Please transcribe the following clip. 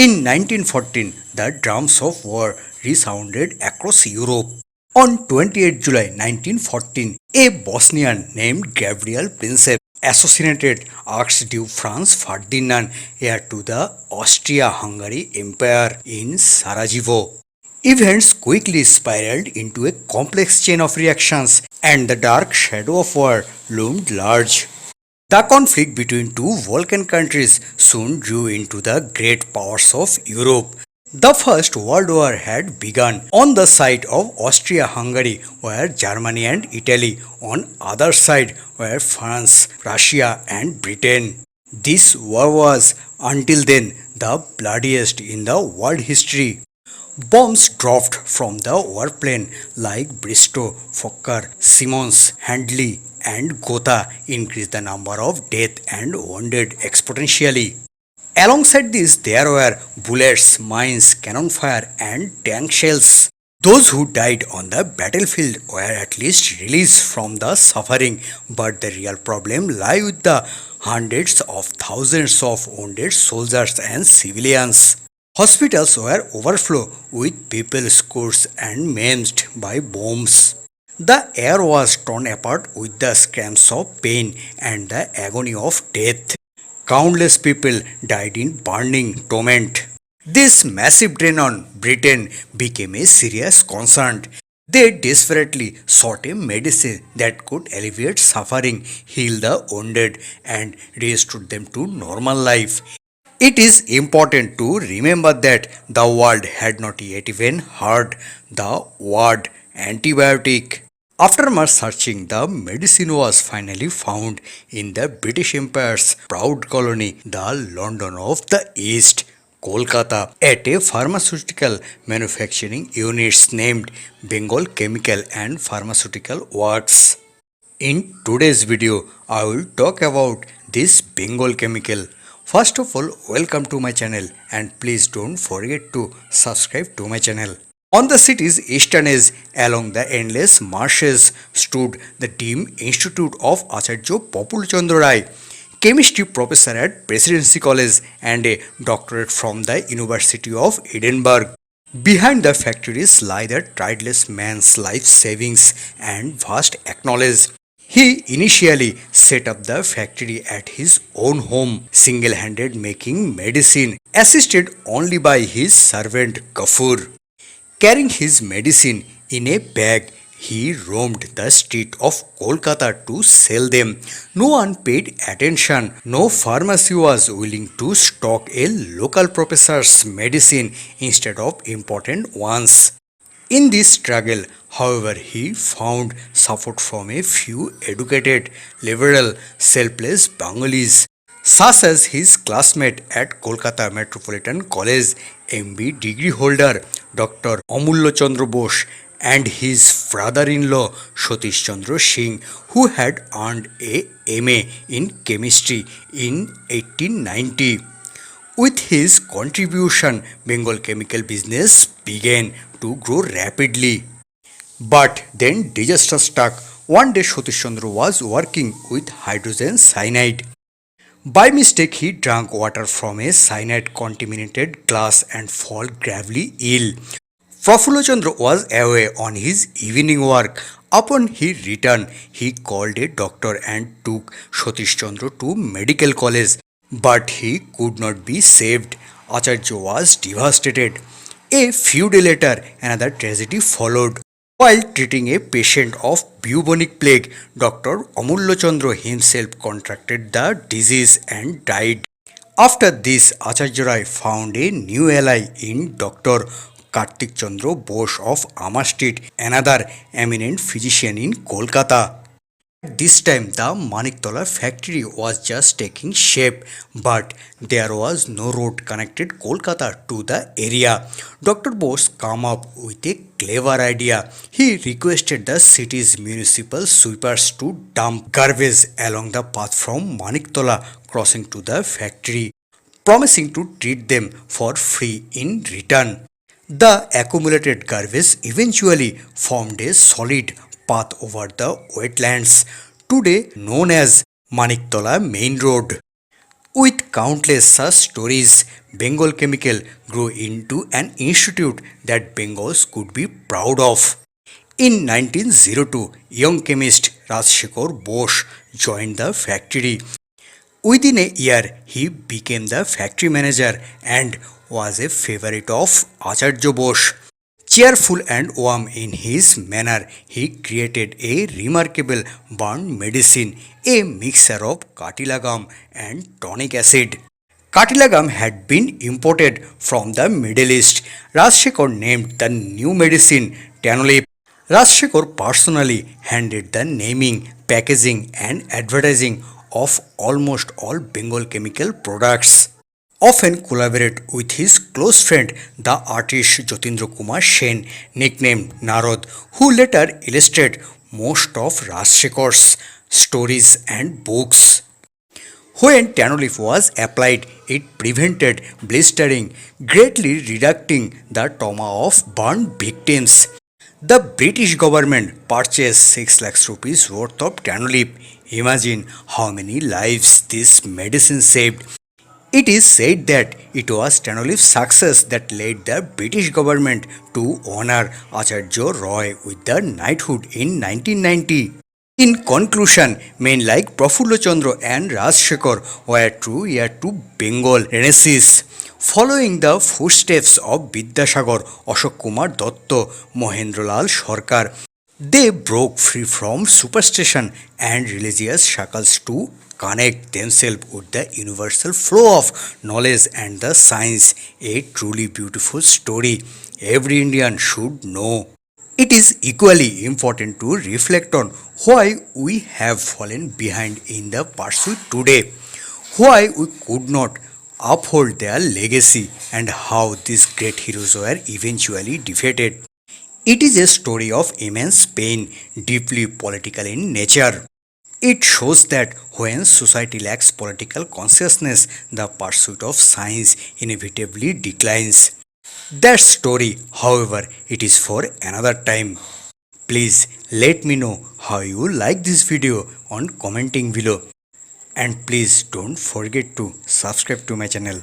In 1914, the drums of war resounded across Europe. On 28 July 1914, a Bosnian named Gabriel Princip assassinated Archduke Franz Ferdinand, heir to the Austria-Hungary Empire in Sarajevo. Events quickly spiraled into a complex chain of reactions, and the dark shadow of war loomed large. The conflict between two Balkan countries soon drew into the great powers of Europe. The First World War had begun. On the side of Austria-Hungary were Germany and Italy. On other side were France, Russia and Britain. This war was, until then, the bloodiest in the world history. Bombs dropped from the warplane like Bristow, Fokker, Simmons, Handley, and Gotha increased the number of death and wounded exponentially. Alongside this, there were bullets, mines, cannon fire, and tank shells. Those who died on the battlefield were at least released from the suffering, but the real problem lay with the hundreds of thousands of wounded soldiers and civilians. Hospitals were overflowed with people scourged and maimed by bombs. The air was torn apart with the screams of pain and the agony of death. Countless people died in burning torment. This massive drain on Britain became a serious concern. They desperately sought a medicine that could alleviate suffering, heal the wounded, and restore them to normal life. It is important to remember that the world had not yet even heard the word antibiotic. After much searching, the medicine was finally found in the British Empire's proud colony, the London of the East, Kolkata, at a pharmaceutical manufacturing unit named Bengal Chemical and Pharmaceutical Works. In today's video, I will talk about this Bengal chemical. First of all, welcome to my channel and please don't forget to subscribe to my channel. On the city's eastern edge, along the endless marshes, stood the dim Institute of Acharya Ray, Ray, chemistry professor at Presidency College and a doctorate from the University of Edinburgh. Behind the factories lie the tireless man's life savings and vast knowledge. He initially set up the factory at his own home, single-handed making medicine, assisted only by his servant Gafur. Carrying his medicine in a bag, he roamed the street of Kolkata to sell them. No one paid attention. No pharmacy was willing to stock a local professor's medicine instead of important ones. In this struggle, however, he found support from a few educated, liberal, selfless Bengalis, such as his classmate at Kolkata Metropolitan College, MB degree holder Dr. Amulya Chandra Bose, and his brother-in-law Satish Chandra Singh, who had earned a MA in chemistry in 1890. With his contribution, Bengal chemical business began to grow rapidly. But then disaster struck. One day Satish Chandra was working with hydrogen cyanide. By mistake, he drank water from a cyanide-contaminated glass and fell gravely ill. Prafulla Chandra was away on his evening work. Upon his return, he called a doctor and took Satish Chandra to medical college. But he could not be saved. Acharya was devastated. A few days later, another tragedy followed. While treating a patient of bubonic plague, Dr. Amulya Chandra himself contracted the disease and died. After this, Acharya Ray found a new ally in Dr. Kartik Chandra Bose of Amar Street, another eminent physician in Kolkata. This time the Maniktola factory was just taking shape, but there was no road connected Kolkata to the area. Dr. Bose came up with a clever idea. He requested the city's municipal sweepers to dump garbage along the path from Maniktola crossing to the factory, promising to treat them for free in return. The accumulated garbage eventually formed a solid path over the wetlands, today known as Maniktola Main Road. With countless such stories, Bengal Chemical grew into an institute that Bengals could be proud of. In 1902, young chemist Rajshekhar Basu joined the factory. Within a year, he became the factory manager and was a favorite of Acharya Ray. Cheerful and warm in his manner, he created a remarkable burn medicine, a mixture of cartilagam and tonic acid. Cartilagam had been imported from the Middle East. Rajshekhar named the new medicine Tanolep. Rajshekhar personally handled the naming, packaging, and advertising of almost all Bengal chemical products. Often collaborate with his close friend, the artist Jyotindra Kumar Sen, nicknamed Narod, who later illustrated most of Rajshekhar's stories and books. When Tanolef was applied, it prevented blistering, greatly reducing the trauma of burn victims. The British government purchased 6 lakhs rupees worth of Tanolef. Imagine how many lives this medicine saved. It is said that it was Tanolef's success that led the British government to honor Acharya Ray with the Knighthood in 1990. In conclusion, men like Prafulla Chandra and Rajshekhar were true heir to Bengal Renaissance. Following the footsteps of Vidyasagar, Ashok Kumar Datta, Mahendralal Sarkar, they broke free from superstition and religious shackles to connect themselves with the universal flow of knowledge and the science. A truly beautiful story every Indian should know. It is equally important to reflect on why we have fallen behind in the pursuit today, why we could not uphold their legacy, and how these great heroes were eventually defeated. It is a story of immense pain, deeply political in nature. It shows that when society lacks political consciousness, the pursuit of science inevitably declines. That story, however, it is for another time. Please let me know how you like this video on commenting below, and please don't forget to subscribe to my channel.